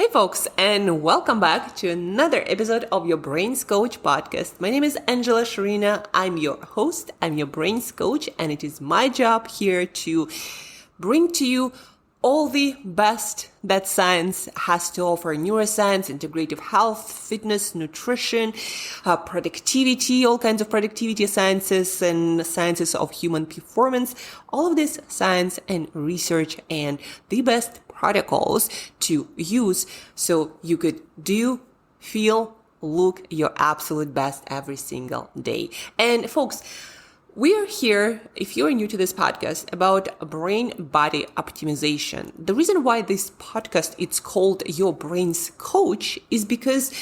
Hey folks, and welcome back to another episode of your Brains Coach podcast. My name is Shurina. I'm your host, I'm your Brains Coach, and it is my job here to bring to you all the best that science has to offer: neuroscience, integrative health, fitness, nutrition, productivity, all kinds of productivity sciences and sciences of human performance, all of this science and research, and the best protocols to use so you could do, feel, look your absolute best every single day. And folks, we are here, if you're new to this podcast, about brain-body optimization. The reason why this podcast it's called Your Brains Coach is because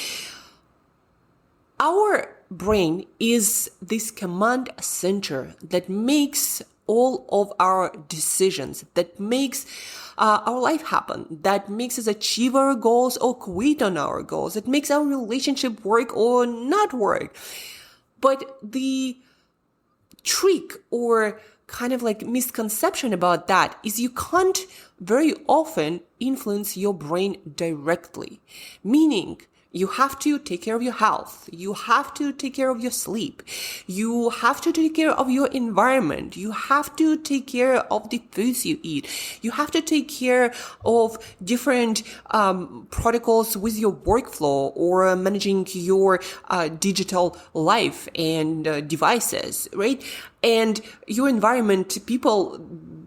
our brain is this command center that makes all of our decisions, that makes our life happen, that makes us achieve our goals or quit on our goals, that makes our relationship work or not work. But the trick or kind of like misconception about that is you can't very often influence your brain directly, meaning you have to take care of your health. You have to take care of your sleep. You have to take care of your environment. You have to take care of the foods you eat. You have to take care of different protocols with your workflow or managing your digital life and devices, right? And your environment, people,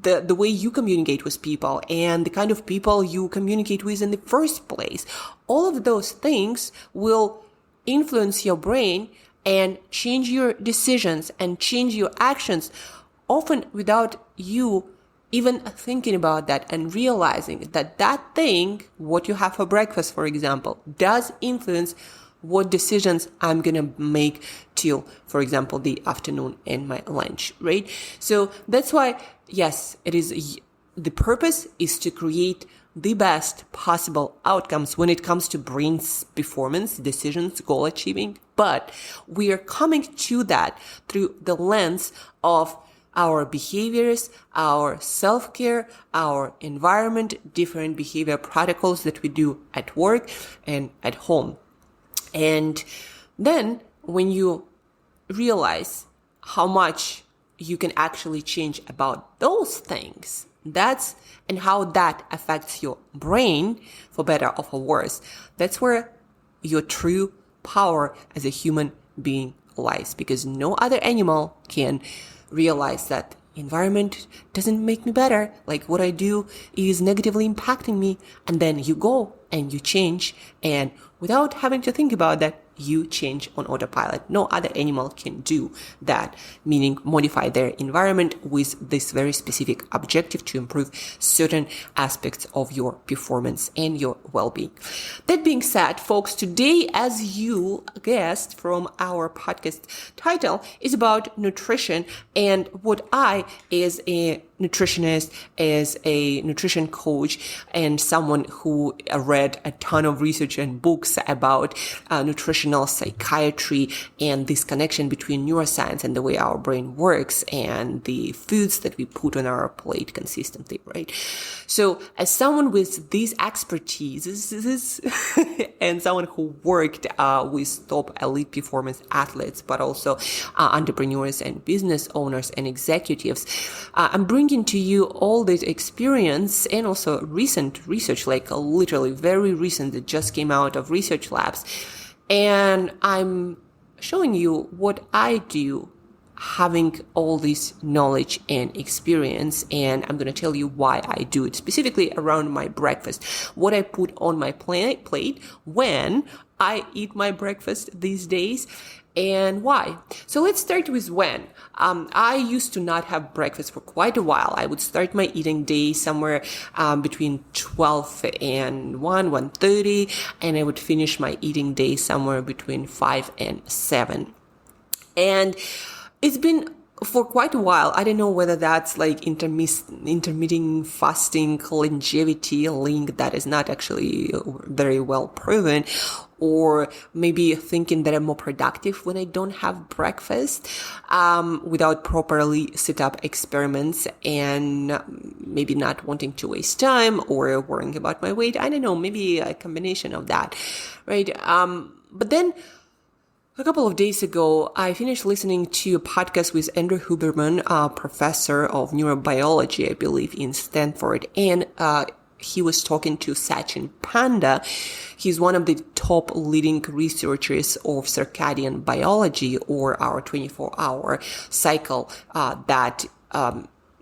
the way you communicate with people and the kind of people you communicate with in the first place. All of those things will influence your brain and change your decisions and change your actions, often without you even thinking about that and realizing that that thing, what you have for breakfast, for example, does influence what decisions I'm going to make till, for example, the afternoon and my lunch, right? So that's why, yes, it is, the purpose is to create the best possible outcomes when it comes to brain's performance, decisions, goal achieving. But we are coming to that through the lens of our behaviors, our self-care, our environment, different behavior protocols that we do at work and at home. And then when you realize how much you can actually change about those things, and how that affects your brain, for better or for worse, that's where your true power as a human being lies. Because no other animal can realize that environment doesn't make me better, like what I do is negatively impacting me, and then you go and you change, and without having to think about that, you change on autopilot. No other animal can do that, meaning modify their environment with this very specific objective to improve certain aspects of your performance and your well-being. That being said, folks, today, as you guessed from our podcast title, is about nutrition and what I, as a nutritionist, as a nutrition coach, and someone who read a ton of research and books about nutritional psychiatry and this connection between neuroscience and the way our brain works and the foods that we put on our plate consistently, right? So as someone with these expertise and someone who worked with top elite performance athletes, but also entrepreneurs and business owners and executives, I'm bringing to you all this experience and also recent research, like literally very recent, that just came out of research labs. And I'm showing you what I do having all this knowledge and experience, and I'm going to tell you why I do it, specifically around my breakfast, what I put on my plate when I eat my breakfast these days, and why. So let's start with when. I used to not have breakfast for quite a while. I would start my eating day somewhere between 12 and 1:30, and I would finish my eating day somewhere between 5 and 7. And it's been for quite a while. I don't know whether that's like intermittent fasting longevity link that is not actually very well proven, or maybe thinking that I'm more productive when I don't have breakfast, without properly set up experiments, and maybe not wanting to waste time or worrying about my weight. I don't know, maybe a combination of that, right? But then a couple of days ago, I finished listening to a podcast with Andrew Huberman, a professor of neurobiology, I believe, in Stanford. And he was talking to Sachin Panda. He's one of the top leading researchers of circadian biology, or our 24-hour cycle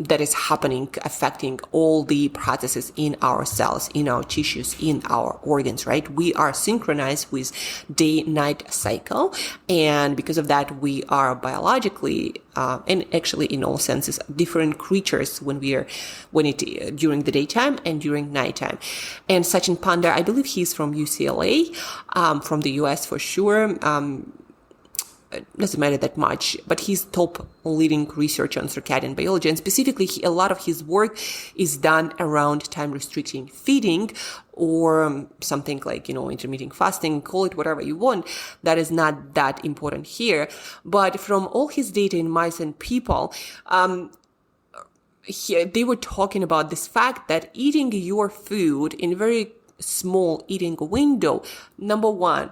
that is happening, affecting all the processes in our cells, in our tissues, in our organs, right? We are synchronized with day-night cycle. And because of that, we are biologically, and actually in all senses, different creatures during the daytime and during nighttime. And Sachin Panda, I believe he's from UCLA, from the US for sure. Doesn't matter that much, but he's top leading researcher on circadian biology, and specifically a lot of his work is done around time restricting feeding, or something like, intermittent fasting, call it whatever you want. That is not that important here. But from all his data in mice and people, they were talking about this fact that eating your food in a very small eating window, number one,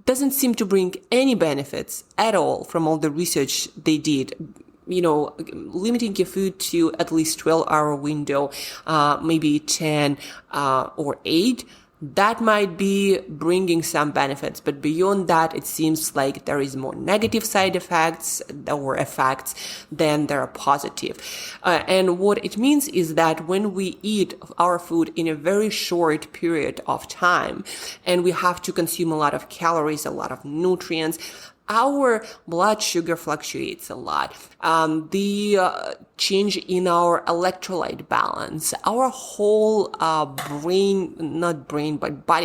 doesn't seem to bring any benefits at all from all the research they did. Limiting your food to at least 12-hour window, maybe 10 or 8, that might be bringing some benefits. But beyond that, it seems like there is more negative side effects than there are positive. And what it means is that when we eat our food in a very short period of time, and we have to consume a lot of calories, a lot of nutrients, our blood sugar fluctuates a lot. The change in our electrolyte balance, our whole body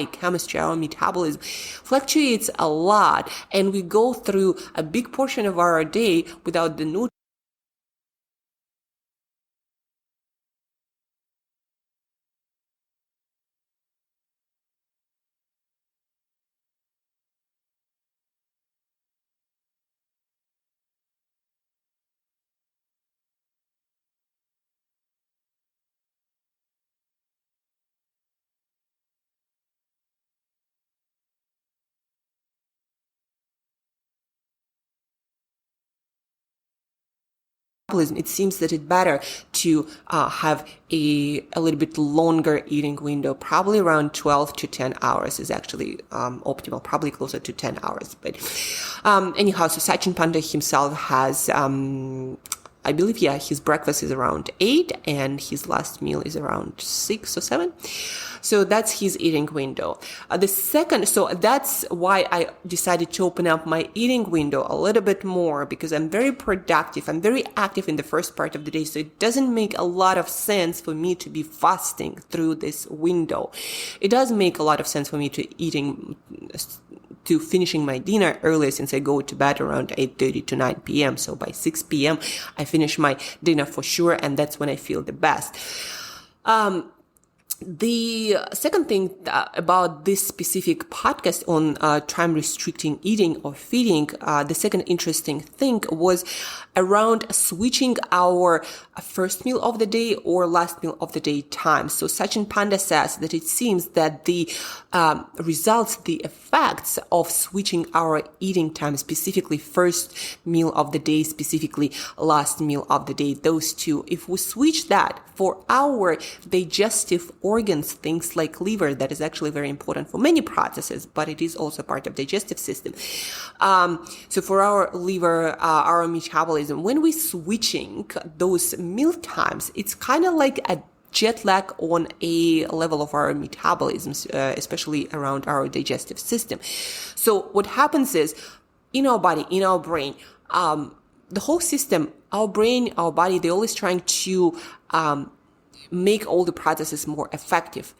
chemistry, our metabolism fluctuates a lot. And we go through a big portion of our day without the nutrients. It seems that it's better to have a little bit longer eating window, probably around 12 to 10 hours is actually optimal, probably closer to 10 hours. But anyhow, so Sachin Panda himself has, I believe, his breakfast is around 8 and his last meal is around 6 or 7. So that's his eating window. So that's why I decided to open up my eating window a little bit more, because I'm very productive. I'm very active in the first part of the day. So it doesn't make a lot of sense for me to be fasting through this window. It does make a lot of sense for me to finishing my dinner earlier, since I go to bed around 8:30 to 9 p.m. So by 6 p.m. I finish my dinner for sure, and that's when I feel the best. The second thing about this specific podcast on time restricting eating or feeding, the second interesting thing was around switching our first meal of the day or last meal of the day time. So Sachin Panda says that it seems that the effects of switching our eating time, specifically first meal of the day, specifically last meal of the day, those two, if we switch that for our digestive organs, things like liver, that is actually very important for many processes, but it is also part of digestive system. So for our liver, our metabolism, when we're switching those meal times, it's kind of like a jet lag on a level of our metabolism, especially around our digestive system. So what happens is, in our body, in our brain, the whole system, our brain, our body, they're always trying to make all the processes more effective.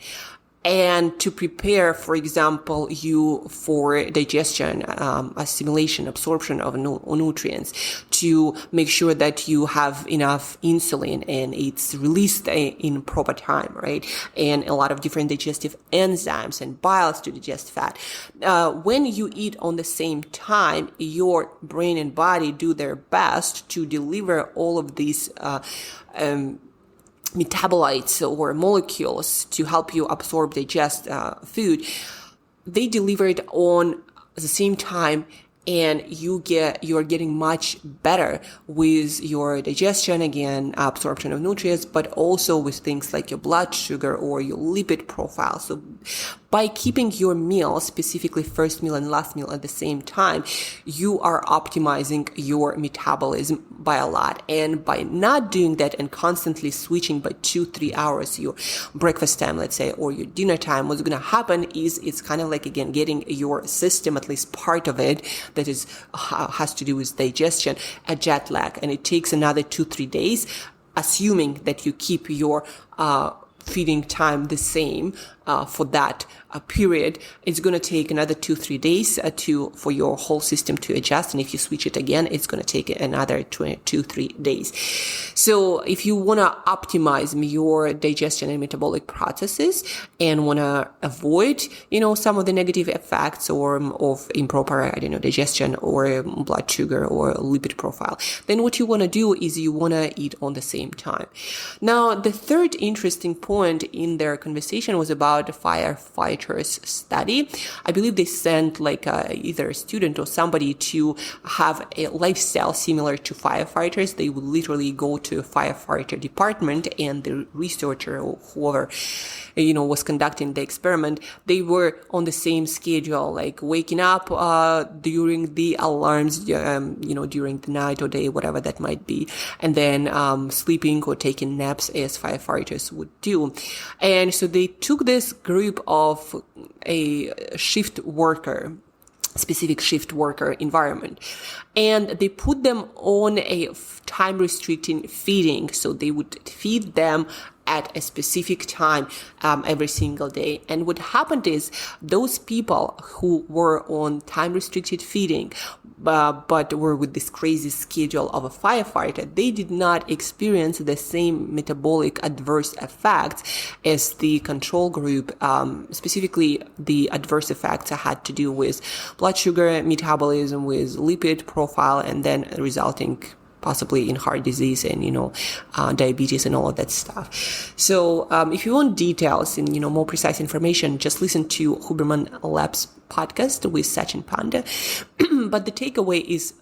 and to prepare, for example, you for digestion, assimilation, absorption of nutrients, to make sure that you have enough insulin and it's released in proper time, right? And a lot of different digestive enzymes and biles to digest fat. When you eat on the same time, your brain and body do their best to deliver all of these metabolites or molecules to help you absorb, digest food. They deliver it on the same time, and you're getting much better with your digestion, again, absorption of nutrients, but also with things like your blood sugar or your lipid profile. So by keeping your meals, specifically first meal and last meal, at the same time, you are optimizing your metabolism by a lot. And by not doing that and constantly switching by 2-3 hours, your breakfast time, let's say, or your dinner time, what's going to happen is it's kind of like, again, getting your system, at least part of it, that is has to do with digestion, a jet lag. And it takes another 2-3 days, assuming that you keep your feeding time the same for that period. It's going to take another 2-3 days for your whole system to adjust. And if you switch it again, it's going to take another 2-3 days. So if you want to optimize your digestion and metabolic processes and want to avoid, some of the negative effects of improper, digestion or blood sugar or lipid profile, then what you want to do is you want to eat on the same time. Now, the third interesting point in their conversation was about the firefighters study. I believe they sent either a student or somebody to have a lifestyle similar to firefighters. They would literally go to a firefighter department, and the researcher or whoever was conducting the experiment, they were on the same schedule, like waking up during the alarms, during the night or day, whatever that might be, and then sleeping or taking naps as firefighters would do. And so they took this group of a specific shift worker environment, and they put them on a time restricting feeding. So they would feed them at a specific time every single day. And what happened is those people who were on time restricted feeding but were with this crazy schedule of a firefighter, they did not experience the same metabolic adverse effects as the control group. Specifically, the adverse effects had to do with blood sugar metabolism, with lipid profile, and then resulting possibly in heart disease and, diabetes and all of that stuff. So if you want details and, more precise information, just listen to Huberman Labs podcast with Sachin Panda. But the takeaway is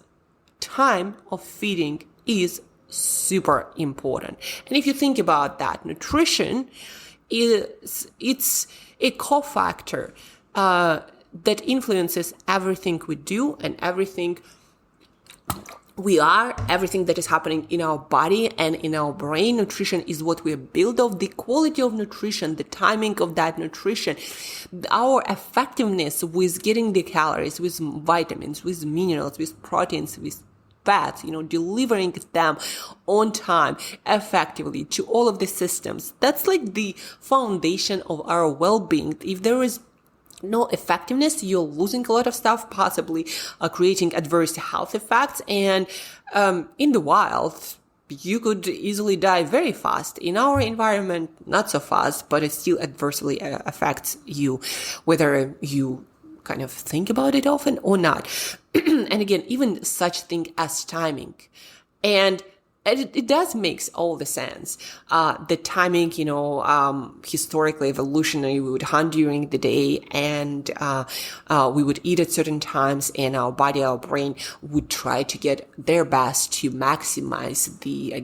time of feeding is super important. And if you think about that, nutrition it's a cofactor that influences everything we do and everything we are, everything that is happening in our body and in our brain. Nutrition is what we are built of. The quality of nutrition, the timing of that nutrition, our effectiveness with getting the calories, with vitamins, with minerals, with proteins, with fats, delivering them on time, effectively to all of the systems. That's like the foundation of our well-being. If there is no effectiveness, you're losing a lot of stuff, possibly creating adverse health effects. And in the wild, you could easily die very fast. In our environment, not so fast, but it still adversely affects you, whether you kind of think about it often or not. And again, even such thing as timing. And it does makes all the sense. The timing, historically, evolutionary, we would hunt during the day and we would eat at certain times, and our body, our brain would try to get their best to maximize the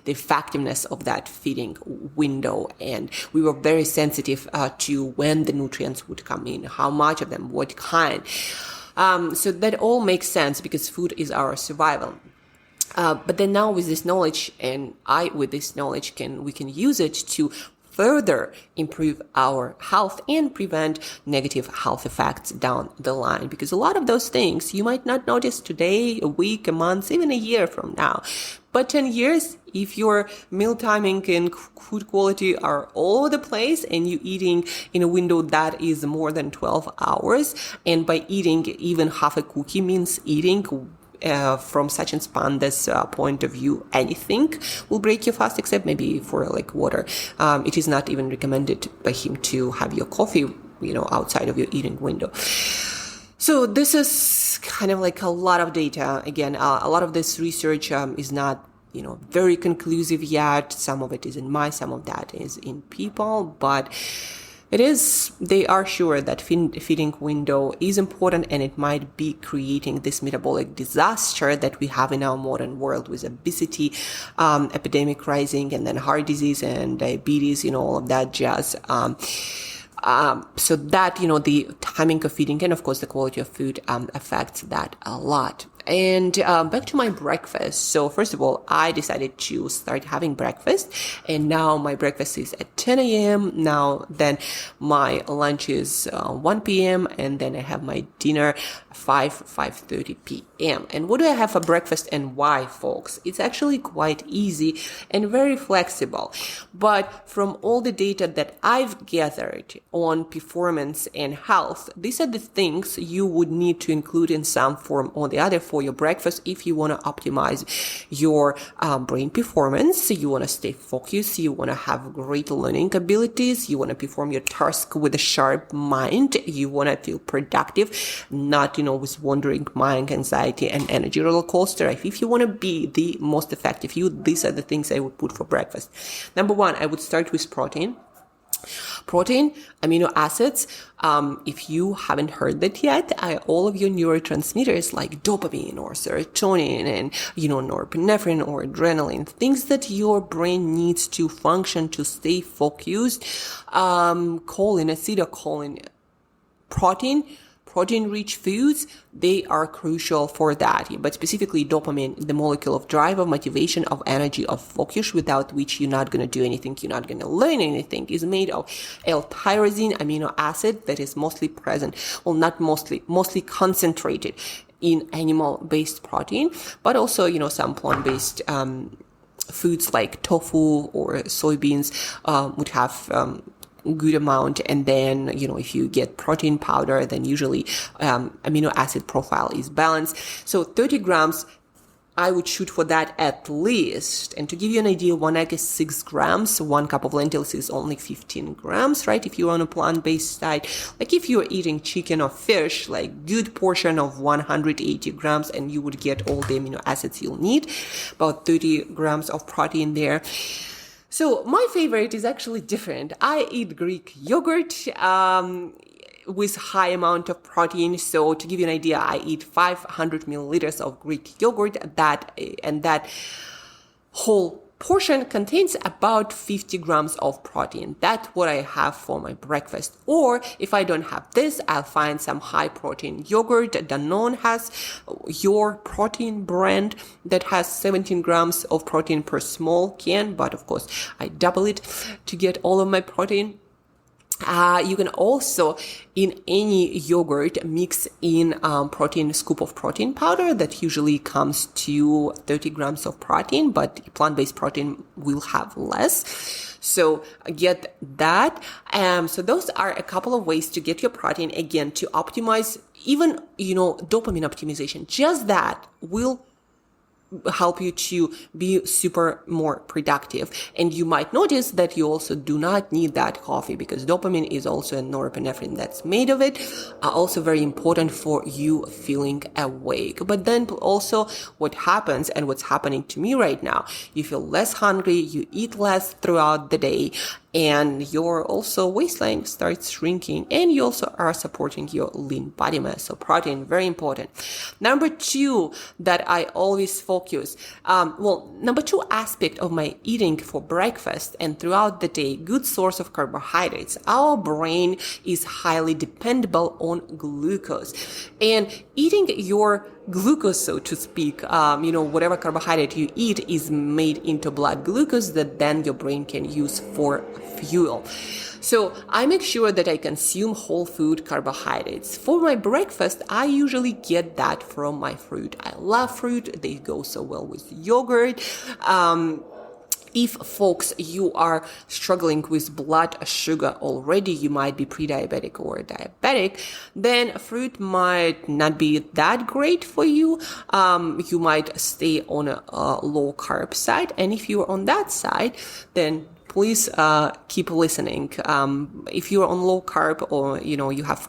effectiveness of that feeding window. And we were very sensitive to when the nutrients would come in, how much of them, what kind. So that all makes sense because food is our survival. But then now with this knowledge, and with this knowledge we can use it to further improve our health and prevent negative health effects down the line. Because a lot of those things you might not notice today, a week, a month, even a year from now. But 10 years, if your meal timing and food quality are all over the place and you're eating in a window that is more than 12 hours, and by eating even half a cookie means eating from such and span's point of view, anything will break your fast except maybe for like water. It is not even recommended by him to have your coffee, outside of your eating window. So this is kind of like a lot of data. Again, a lot of this research is not very conclusive yet. Some of it is in mice, some of that is in people, but they are sure that feeding window is important, and it might be creating this metabolic disaster that we have in our modern world with obesity, epidemic rising, and then heart disease and diabetes, all of that jazz. So that, the timing of feeding and of course the quality of food affects that a lot. And back to my breakfast. So first of all, I decided to start having breakfast, and now my breakfast is at 10 a.m. Then my lunch is 1 p.m. and then I have my dinner 5:30 p.m. And what do I have for breakfast and why, folks? It's actually quite easy and very flexible. But from all the data that I've gathered on performance and health, these are the things you would need to include in some form or the other for your breakfast if you want to optimize your brain performance. You want to stay focused, you want to have great learning abilities, you want to perform your task with a sharp mind, you want to feel productive, not with wandering mind, anxiety, and energy roller coaster. If you want to be the most effective these are the things I would put for breakfast. Number one, I would start with protein, amino acids. If you haven't heard that yet, all of your neurotransmitters like dopamine or serotonin and, norepinephrine or adrenaline, things that your brain needs to function to stay focused, choline, acetylcholine, protein-rich foods, they are crucial for that. But specifically dopamine, the molecule of drive, of motivation, of energy, of focus, without which you're not going to do anything, you're not going to learn anything, is made of L-tyrosine amino acid that is mostly present, well, not mostly concentrated in animal-based protein, but also, some plant-based foods like tofu or soybeans would have good amount. And then, if you get protein powder, then usually amino acid profile is balanced. So 30 grams, I would shoot for that at least. And to give you an idea, one egg is 6 grams. 1 cup of lentils is only 15 grams, right? If you're on a plant-based diet, like if you're eating chicken or fish, like good portion of 180 grams, and you would get all the amino acids you'll need, about 30 grams of protein there. So my favorite is actually different. I eat Greek yogurt with high amount of protein. So to give you an idea, I eat 500 milliliters of Greek yogurt. That whole portion contains about 50 grams of protein. That's what I have for my breakfast. Or if I don't have this, I'll find some high protein yogurt. Danone has your protein brand that has 17 grams of protein per small can, but of course I double it to get all of my protein. You can also, in any yogurt, mix in scoop of protein powder that usually comes to 30 grams of protein, but plant-based protein will have less. So get that. So those are a couple of ways to get your protein, again, to optimize even, dopamine optimization. Just that will help you to be super more productive. And you might notice that you also do not need that coffee, because dopamine is also a norepinephrine that's made of it, also very important for you feeling awake. But then also what happens, and what's happening to me right now, you feel less hungry, you eat less throughout the day, and your also waistline starts shrinking, and you also are supporting your lean body mass. So protein, very important. Number two that I always focus, number two aspect of my eating for breakfast and throughout the day, good source of carbohydrates. Our brain is highly dependable on glucose, and eating your glucose, so to speak, whatever carbohydrate you eat is made into blood glucose that then your brain can use for fuel. So I make sure that I consume whole food carbohydrates. For my breakfast, I usually get that from my fruit. I love fruit. They go so well with yogurt. If folks, you are struggling with blood sugar already, you might be pre-diabetic or diabetic, then fruit might not be that great for you. You might stay on a low carb side. And if you're on that side, then please keep listening. If you're on low carb or, you have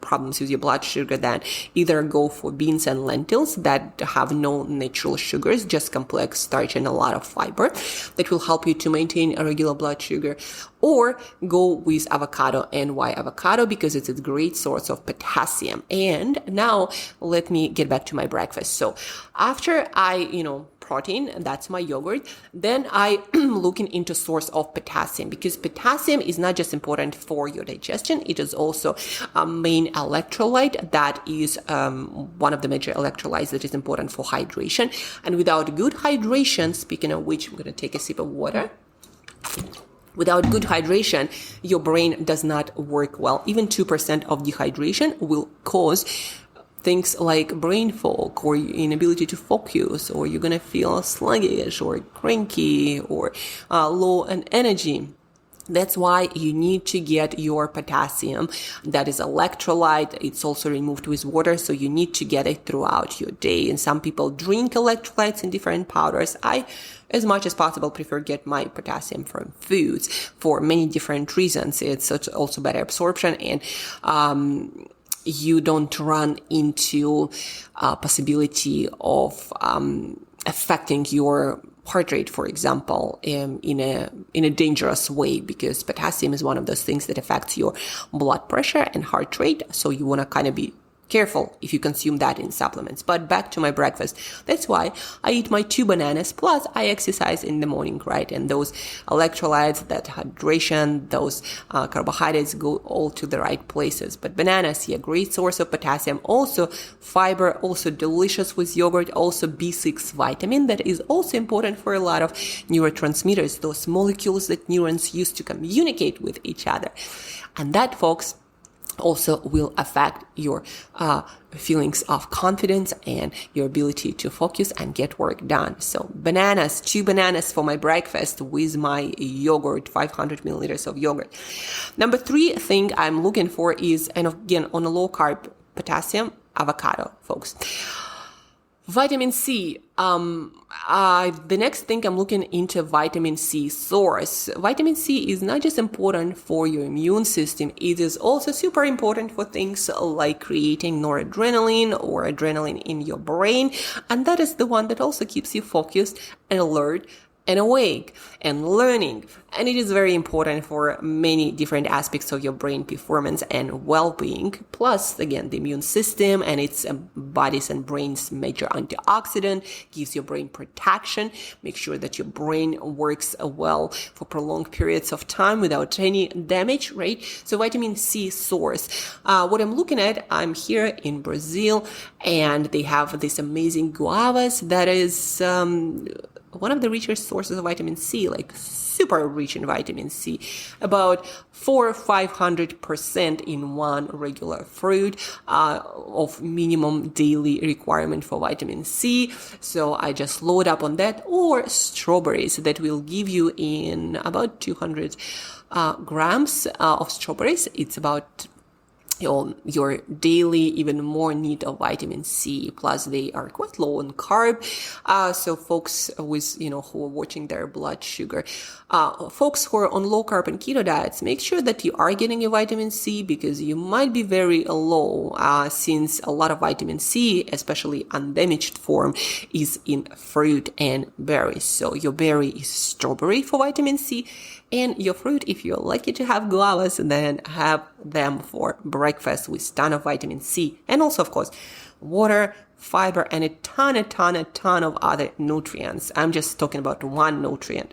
problems with your blood sugar, then either go for beans and lentils that have no natural sugars, just complex starch and a lot of fiber that will help you to maintain a regular blood sugar, or go with avocado. And why avocado? Because it's a great source of potassium. And now let me get back to my breakfast. So after I, protein, that's my yogurt, then I looking into source of potassium, because potassium is not just important for your digestion, it is also a main electrolyte that is one of the major electrolytes that is important for hydration. And without good hydration, speaking of which, I'm going to take a sip of water. Without good hydration, your brain does not work well. Even 2% of dehydration will cause things like brain fog or inability to focus, or you're going to feel sluggish or cranky or low in energy. That's why you need to get your potassium. That is electrolyte. It's also removed with water, so you need to get it throughout your day. And some people drink electrolytes in different powders. I, as much as possible, prefer get my potassium from foods for many different reasons. It's also better absorption, and you don't run into possibility of affecting your heart rate, for example, in a dangerous way, because potassium is one of those things that affects your blood pressure and heart rate. So you want to kind of be careful if you consume that in supplements. But back to my breakfast. That's why I eat my 2 bananas, plus I exercise in the morning, right? And those electrolytes, that hydration, those carbohydrates go all to the right places. But bananas, great source of potassium. Also fiber, also delicious with yogurt, also B6 vitamin that is also important for a lot of neurotransmitters, those molecules that neurons use to communicate with each other. And that, folks, also will affect your feelings of confidence and your ability to focus and get work done. So bananas, 2 bananas for my breakfast with my yogurt, 500 milliliters of yogurt. Number 3 thing I'm looking for is, and again, on a low carb potassium, avocado, folks. Vitamin C. The next thing I'm looking into vitamin C source. Vitamin C is not just important for your immune system, it is also super important for things like creating noradrenaline or adrenaline in your brain. And that is the one that also keeps you focused and alert and awake and learning. And it is very important for many different aspects of your brain performance and well-being. Plus, again, the immune system and its body's and brain's major antioxidant gives your brain protection. Make sure that your brain works well for prolonged periods of time without any damage, right? So vitamin C source. What I'm looking at, I'm here in Brazil, and they have this amazing guavas that is one of the richest sources of vitamin C, like super rich in vitamin C, about 400 or 500% in one regular fruit of minimum daily requirement for vitamin C. So I just load up on that, or strawberries that will give you in about 200 grams of strawberries. It's about your daily even more need of vitamin C. Plus they are quite low in carb. So folks with, who are watching their blood sugar, folks who are on low carb and keto diets, make sure that you are getting your vitamin C, because you might be very low, since a lot of vitamin C, especially undamaged form, is in fruit and berries. So your berry is strawberry for vitamin C, and your fruit, if you're lucky to have guavas, then have them for breakfast with ton of vitamin C. And also, of course, water, fiber, and a ton of other nutrients. I'm just talking about one nutrient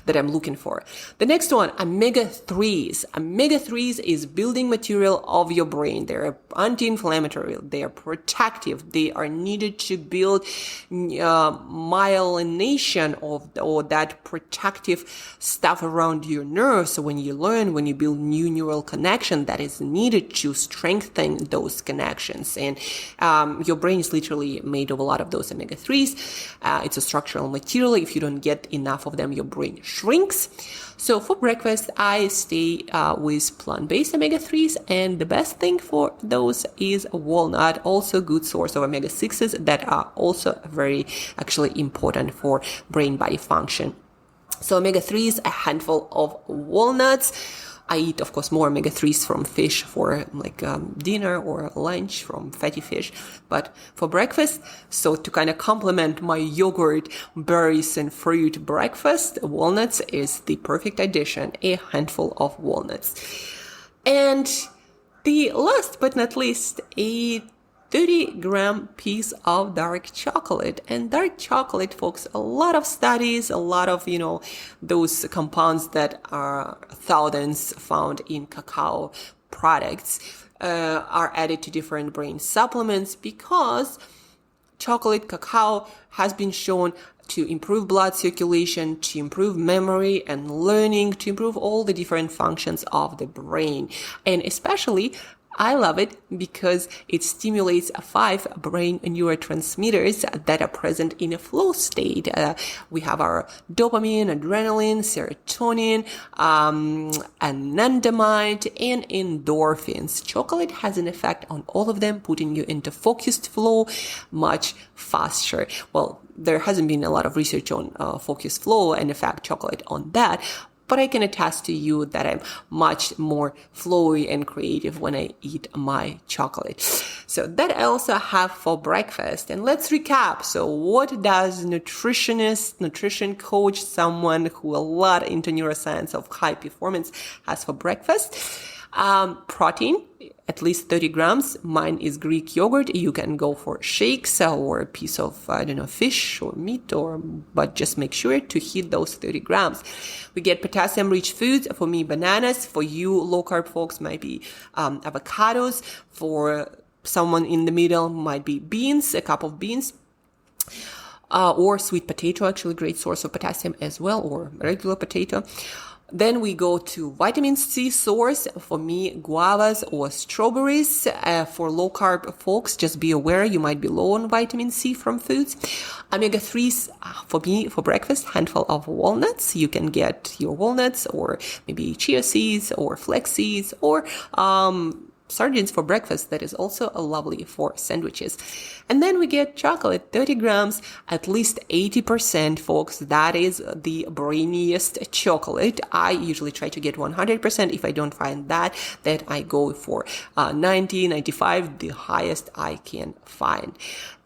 that I'm looking for. The next one, omega-3s. Omega-3s is building material of your brain. They're anti-inflammatory. They are protective. They are needed to build myelination or that protective stuff around your nerves. So when you learn, when you build new neural connection, that is needed to strengthen those connections. And your brain is literally made of a lot of those omega-3s. It's a structural material. If you don't get enough of them, your brain shrinks. So for breakfast, I stay with plant-based omega-3s, and the best thing for those is walnut, also good source of omega-6s that are also very actually important for brain-body function. So omega-3s, a handful of walnuts. I eat, of course, more omega-3s from fish for dinner or lunch from fatty fish. But for breakfast, so to kind of complement my yogurt, berries, and fruit breakfast, walnuts is the perfect addition, a handful of walnuts. And the last but not least, a 30-gram piece of dark chocolate. And dark chocolate, folks, a lot of studies, a lot of, those compounds that are thousands found in cacao products are added to different brain supplements because chocolate, cacao has been shown to improve blood circulation, to improve memory and learning, to improve all the different functions of the brain. And especially, I love it because it stimulates 5 brain neurotransmitters that are present in a flow state. We have our dopamine, adrenaline, serotonin, anandamide, and endorphins. Chocolate has an effect on all of them, putting you into focused flow much faster. Well, there hasn't been a lot of research on focused flow and effect chocolate on that. But I can attest to you that I'm much more flowy and creative when I eat my chocolate. So that I also have for breakfast. And let's recap. So what does nutrition coach, someone who a lot into neuroscience of high performance has for breakfast? Protein, at least 30 grams. Mine is Greek yogurt. You can go for shakes or a piece of, fish or meat, but just make sure to hit those 30 grams. We get potassium-rich foods. For me, bananas. For you, low-carb folks, might be avocados. For someone in the middle, might be beans, a cup of beans. Or sweet potato, actually great source of potassium as well, or regular potato. Then we go to vitamin C source. For me, guavas or strawberries. For low-carb folks, just be aware you might be low on vitamin C from foods. Omega-3s, for me, for breakfast, handful of walnuts. You can get your walnuts or maybe chia seeds or flax seeds or sardines for breakfast. That is also lovely for sandwiches. And then we get chocolate, 30 grams, at least 80%, folks. That is the brainiest chocolate. I usually try to get 100%. If I don't find that I go for 90, 95, the highest I can find.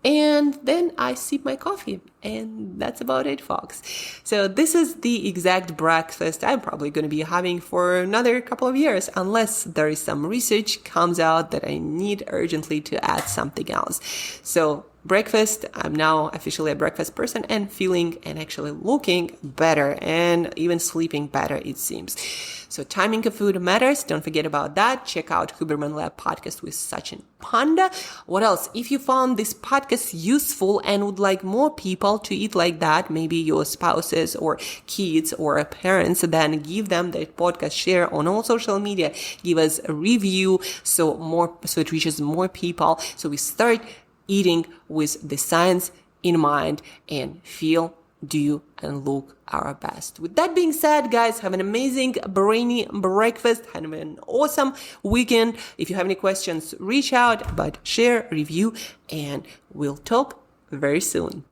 And then I sip my coffee, and that's about it, folks. So this is the exact breakfast I'm probably going to be having for another couple of years, unless there is some research comes out that I need urgently to add something else. So breakfast, I'm now officially a breakfast person and feeling and actually looking better and even sleeping better, it seems. So timing of food matters. Don't forget about that. Check out Huberman Lab podcast with Sachin Panda. What else? If you found this podcast useful and would like more people to eat like that, maybe your spouses or kids or parents, then give them the podcast, share on all social media, give us a review so it reaches more people. So we start eating with the science in mind and feel, do, and look our best. With that being said, guys, have an amazing brainy breakfast. Have an awesome weekend. If you have any questions, reach out, but share, review, and we'll talk very soon.